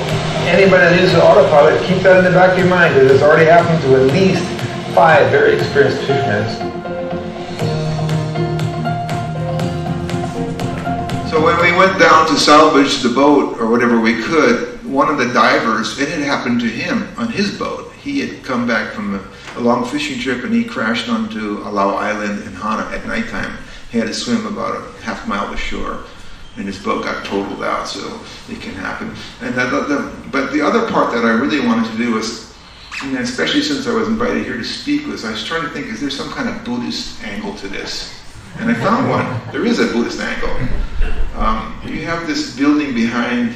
anybody that uses the autopilot, keep that in the back of your mind, because it's already happened to at least 5 very experienced fishermen. So when we went down to salvage the boat or whatever we could, one of the divers, it had happened to him on his boat. He had come back from a long fishing trip and he crashed onto Alao Island in Hana at nighttime. He had to swim about a half mile to shore, and his boat got totaled out, so it can happen. And but the other part that I really wanted to do was, and especially since I was invited here to speak, was I was trying to think, is there some kind of Buddhist angle to this? And I found one. There is a Buddhist angle. You have this building behind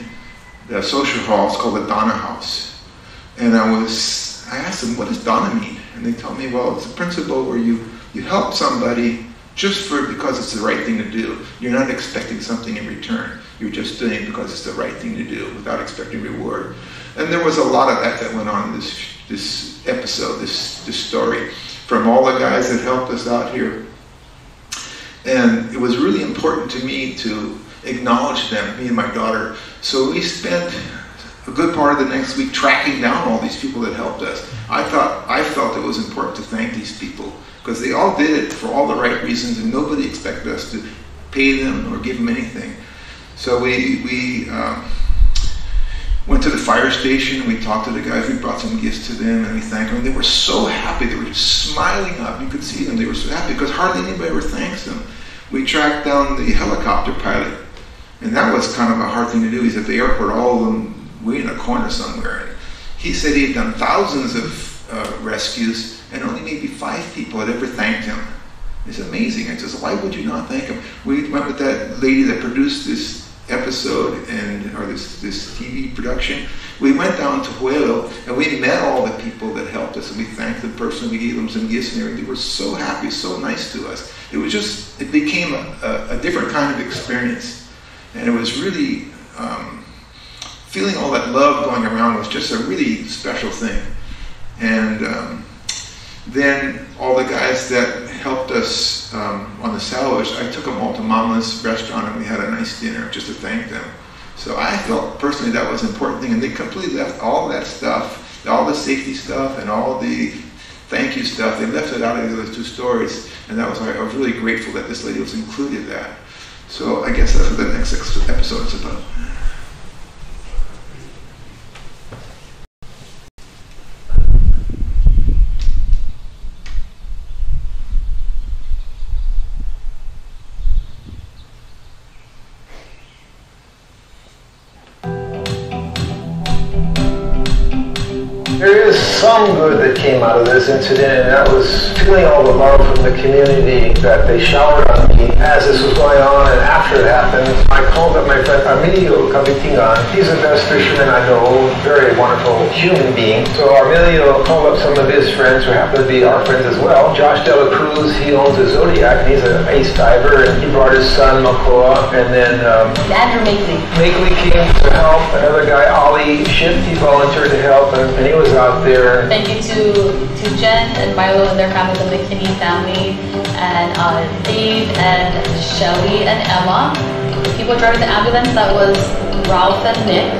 the social hall. It's called the Dana House. And I asked them, what does Dana mean? And they told me, well, it's a principle where you help somebody just because it's the right thing to do. You're not expecting something in return. You're just doing it because it's the right thing to do without expecting reward. And there was a lot of that went on in this episode, this story, from all the guys that helped us out here. And it was really important to me to acknowledge them, me and my daughter. So we spent a good part of the next week tracking down all these people that helped us. I felt it was important to thank these people, because they all did it for all the right reasons, and nobody expected us to pay them or give them anything. So we went to the fire station, we talked to the guys, we brought some gifts to them, and we thanked them. They were so happy, they were just smiling up. You could see them, they were so happy, because hardly anybody ever thanks them. We tracked down the helicopter pilot, and that was kind of a hard thing to do. He's at the airport, all of them way in a corner somewhere. And he said he had done thousands of rescues, and only maybe 5 people had ever thanked him. It's amazing. I said, why would you not thank him? We went with that lady that produced this episode or this TV production. We went down to Huelo and we met all the people that helped us, and we thanked the person. We gave them some gifts and everything. They were so happy, so nice to us. It became a different kind of experience, and it was really feeling all that love going around was just a really special thing. And then all the guys that helped us on the salvage, I took them all to Mama's restaurant and we had a nice dinner just to thank them. So I felt personally that was an important thing, and they completely left all that stuff, all the safety stuff and all the thank you stuff, they left it out of those 2 stories, and I was really grateful that this lady was included that. So I guess that's what the next episode is about. There is some good that came out of this incident, and that was feeling all the love from the community that they showered on me as this was going on. And after it happened, I called up my friend Emilio Capitingan. He's the best fisherman I know, very wonderful human being. So Emilio called up some of his friends who happen to be our friends as well. Josh Dela Cruz, he owns a Zodiac, and he's an ace diver, and he brought his son Makawao, and then Andrew Makeley came to help. Another guy, Ali Schiff, he volunteered to help, and he was out there. Thank you to Jen and Milo and their family, the McKinney family, and Dave and Shelly and Emma. People driving the ambulance, that was Ralph and Nick.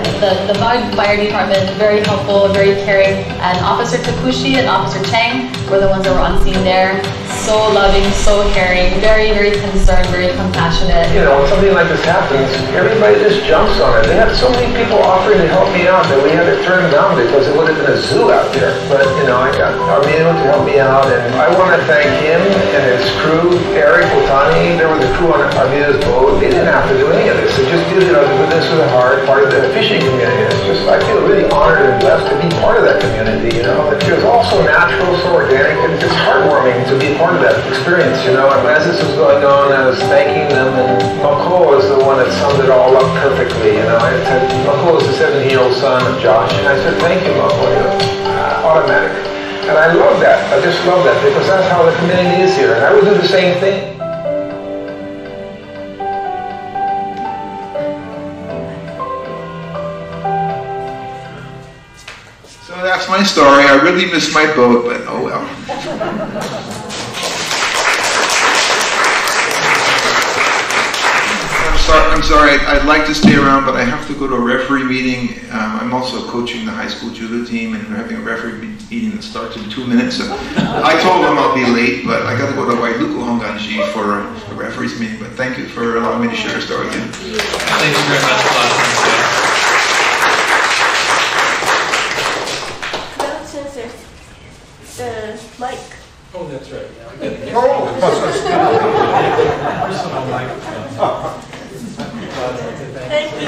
The fire department, very helpful, very caring, and Officer Takushi and Officer Chang were the ones that were on scene there. So loving, so caring, very, very concerned, very compassionate. You know, when something like this happens, everybody just jumps on it. They had so many people offering to help me out that we had to turn down because it would have been a zoo out there. But, you know, I got Armino to help me out, and I want to thank him and his crew, Eric, Otani. There was a crew on Armino's boat. They didn't have to do any of this. They just did it out of the goodness of the heart, part of the fishing community. It's just, I feel really honored and blessed to be part of that community, you know. It feels all so natural, so organic, and it's heartwarming to be part of that experience, you know. And as this was going on, I was thanking them, and Makawao is the one that summed it all up perfectly, you know. I said, Makawao is the 17-year-old son of Josh, and I said, thank you, Makawao. Automatic. And I love that. I just love that because that's how the community is here, and I would do the same thing. So that's my story. I really miss my boat, but oh well. I'm sorry, I'd like to stay around, but I have to go to a referee meeting. I'm also coaching the high school judo team, and we're having a referee meeting that starts in 2 minutes. So I told them I'll be late, but I got to go to Wailuku Hongwanji for a referee's meeting. But thank you for allowing me to share a story again. Thank you very much, Claude. Since there's the mic. Oh, that's right. Personal microphone. Thank you.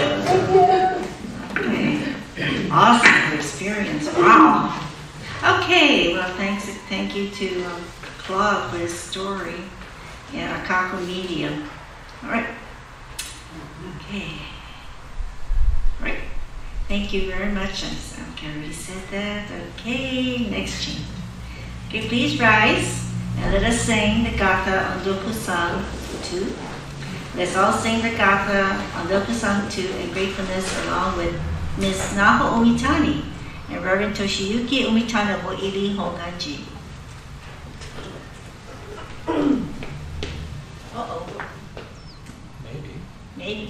Awesome experience. Wow. Okay, well, thank you to Claude for his story and Akako Media. All right. Okay. Right. Thank you very much. I already said that. Okay, next change. Okay, please rise and let us sing the Gatha on Dokusan 2. Let's all sing the Gatha on Dokusan 2 in gratefulness along with Ms. Naho Umitani and Reverend Toshiyuki Umitani of Oili Hongwanji. Uh-oh. Maybe.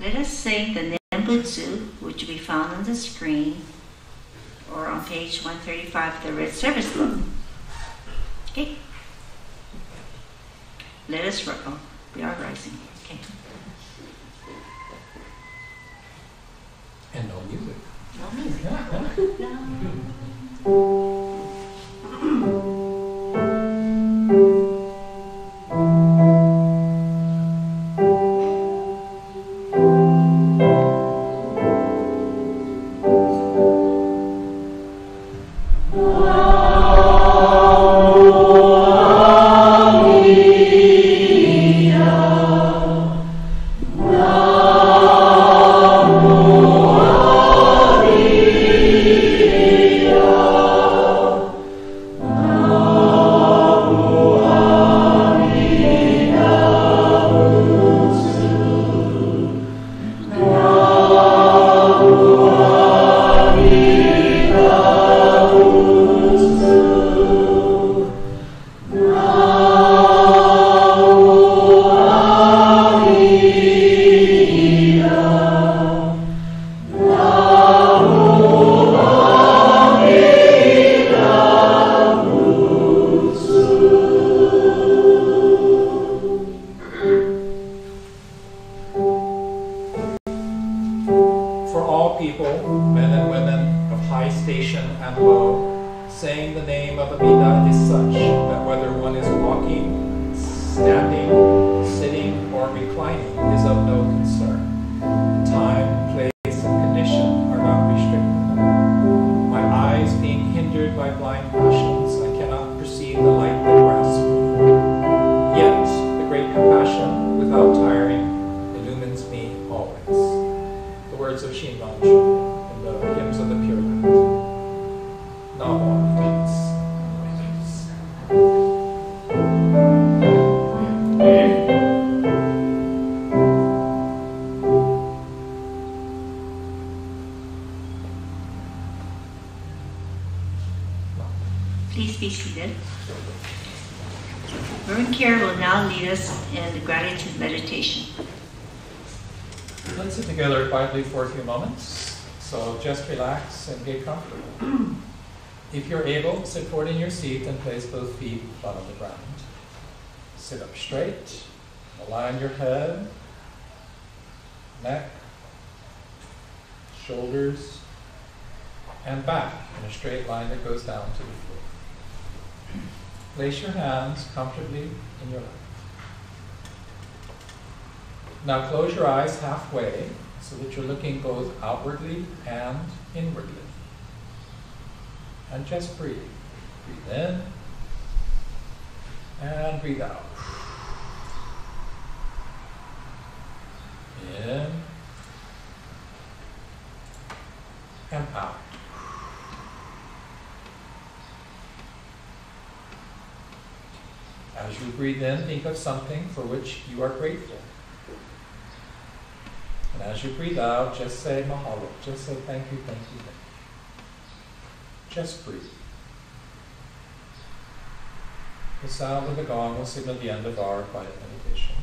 Let us sing the Nembutsu, which will be found on the screen or on page 135 of the Red Service Book. Okay. Let us roll. Oh, we are rising. Okay. And no music. No music. all people, men and women of high station and low, saying the name of Amida is such that whether one is walking, standing, sitting, or reclining is of no concern. Time, place, and condition are not restricted. My eyes being hindered by blind passions, I cannot perceive the light that grasps me. Yet, the great compassion, without tiring, illumines me always. The words of Hongwanji in the hymns of the Pure Land. Namo Thanks. Please be seated. Reverend Kerr will now lead us in the gratitude meditation. Let's sit together quietly for a few moments. So just relax and get comfortable. If you're able, sit forward in your seat and place both feet flat on the ground. Sit up straight. Align your head, neck, shoulders, and back in a straight line that goes down to the floor. Place your hands comfortably in your lap. Now close your eyes halfway so that you're looking both outwardly and inwardly. And just breathe. Breathe in and breathe out. In and out. As you breathe in, think of something for which you are grateful. And as you breathe out, just say mahalo. Just say thank you, thank you, thank you. Just breathe. The sound of the gong will signal the end of our quiet meditation.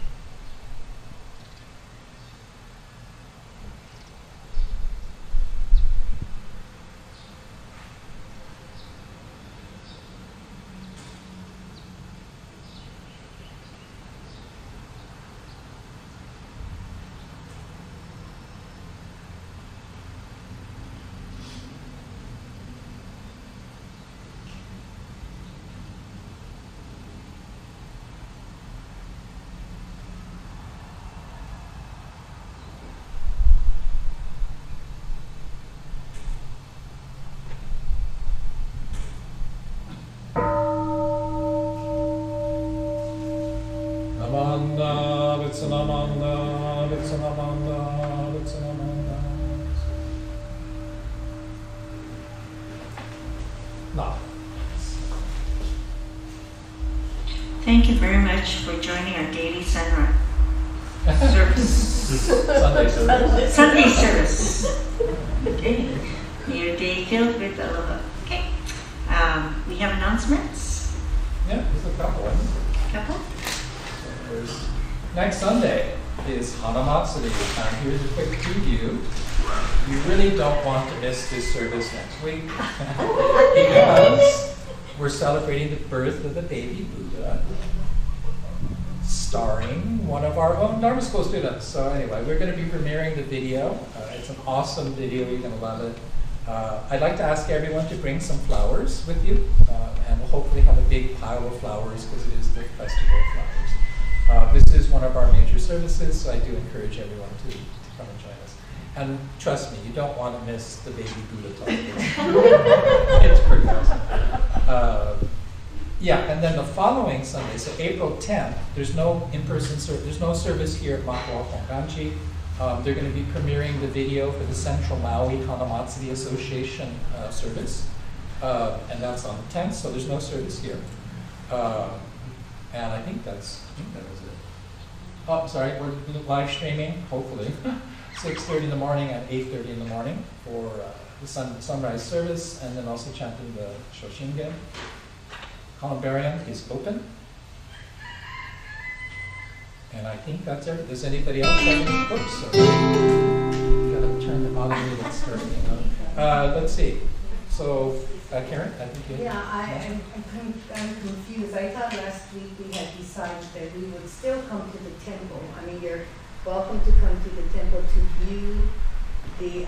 Thank you very much for joining our daily sunrise service. Sunday service. Sunday service. Okay. May your day filled with aloha. Okay. We have announcements. Yeah, there's a couple. Couple? There's, next Sunday is Hanamatsuri, and here's a quick preview. You really don't want to miss this service next week because we're celebrating the birth of the baby Buddha, starring one of our own Dharma School students. So anyway, we're going to be premiering the video. It's an awesome video. You're going to love it. I'd like to ask everyone to bring some flowers with you, and we'll hopefully have a big pile of flowers because it is the Festival of Flowers. This is one of our major services, so I do encourage everyone to come and join us. And trust me, you don't want to miss the baby Buddha talk. It's pretty awesome. Yeah, and then the following Sunday, so April 10th, there's no in-person service, there's no service here at Makawao Hongwanji. They're going to be premiering the video for the Central Maui Hanamatsuri Association service. And that's on the 10th, so there's no service here. And I think that was it. Oh, sorry, we're live streaming, hopefully. 6:30 in the morning and 8:30 in the morning for the sunrise service, and then also chanting the Shoshingen. Columbarium is open. And I think that's it. Does anybody else have any books? Gotta turn the audio that's starting. Let's see. So, Karen, I think you. Yeah, I'm confused. I thought last week we had decided that we would still come to the temple. I mean, you're welcome to come to the temple to view the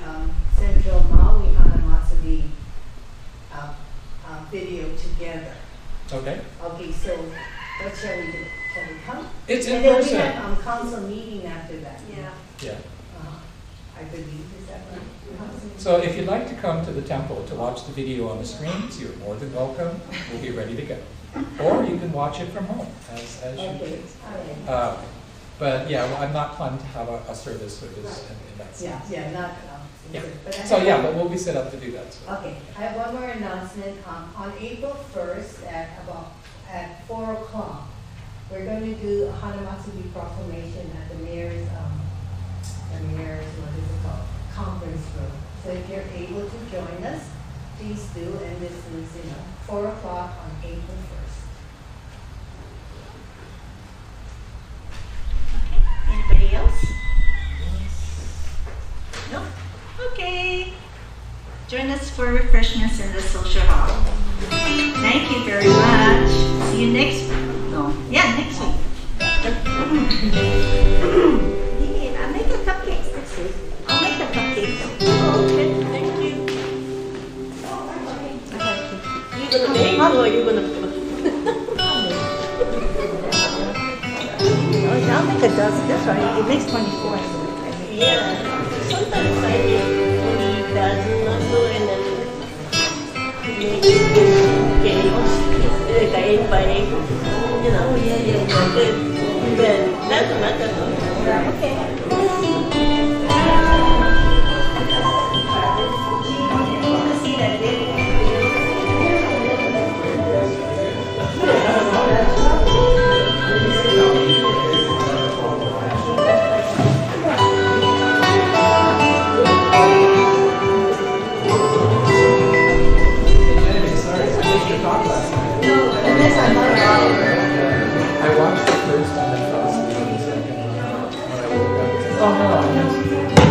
Central Maui Hanamatsu video together. Okay. Okay, so what shall we do? Shall we come? It's in and then person. we have council meeting after that. Yeah. Yeah. I believe, is that right? So if you'd like to come to the temple to watch the video on the screens, you're more than welcome. We'll be ready to go. Or you can watch it from home, as you Okay. choose. But yeah, well, I'm not planning to have a service in that sense. Yeah, not. Yeah. But But we'll be set up to do that. So. Okay, I have one more announcement. On April 1st at 4 o'clock, we're going to do a Hanamatsu proclamation at the mayor's what is it called, conference room. So if you're able to join us, please do. And this is 4 o'clock on April 1st. Anybody else? No? Okay. Join us for refreshments in the social hall. Thank you very much. See you next week. Next week. I'll make the cupcakes next week. I'll make the cupcakes. Okay, thank you. You gonna make or you gonna? I'll make a dozen. That's right. It makes 24. Yeah. Sometimes I make only dozen or so, and then make cakes, like egg by egg. But doesn't matter. Okay. See that baby? I watched the first and then fell asleep on the second. When I woke up. Oh no.